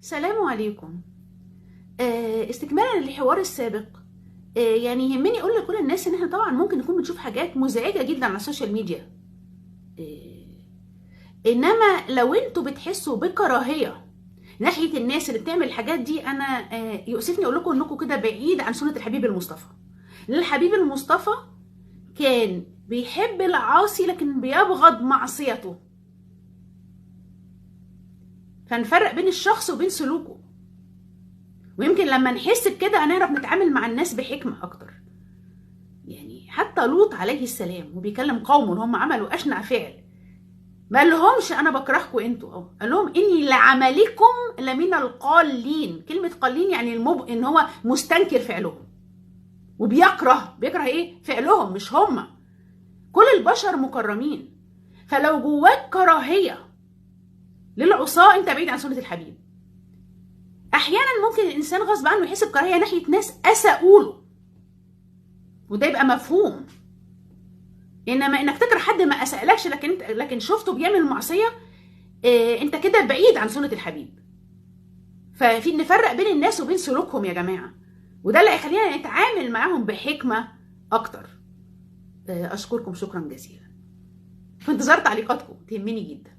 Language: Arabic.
سلام عليكم. استكمالا للحوار السابق، يعني يهمني اقول لكل الناس ان احنا طبعا ممكن نكون بنشوف حاجات مزعجه جدا على السوشيال ميديا. انما لو انتوا بتحسوا بكراهيه ناحيه الناس اللي بتعمل الحاجات دي، انا يؤسفني اقول لكم انكم كده بعيد عن سنه الحبيب المصطفى. لان الحبيب المصطفى كان بيحب العاصي لكن بيبغض معصيته، فنفرق بين الشخص وبين سلوكه. ويمكن لما نحس بكده هنعرف نتعامل مع الناس بحكمة أكتر. يعني حتى لوط عليه السلام وبيكلم قومه ان هم عملوا أشنع فعل، ما قال لهمش أنا بكرهكم أنتوا، قال لهم إني لعملكم لمن القالين. كلمة قالين يعني إن هو مستنكر فعلهم وبيكره إيه؟ فعلهم، مش هم. كل البشر مكرمين، فلو جواك كراهية للعصاة أنت بعيد عن سنة الحبيب. احيانا ممكن الانسان غصب عنه يحس بكراهيه ناحيه ناس اساءوا له، وده يبقى مفهوم. انما انك تكره حد ما اسالكش لكن شفته بيعمل معصيه، انت كده بعيد عن سنه الحبيب. ففي نفرق بين الناس وبين سلوكهم يا جماعه، وده اللي هيخلينا نتعامل معاهم بحكمه اكتر. اشكركم شكرا جزيلا، في انتظار تعليقاتكم تهمني جدا.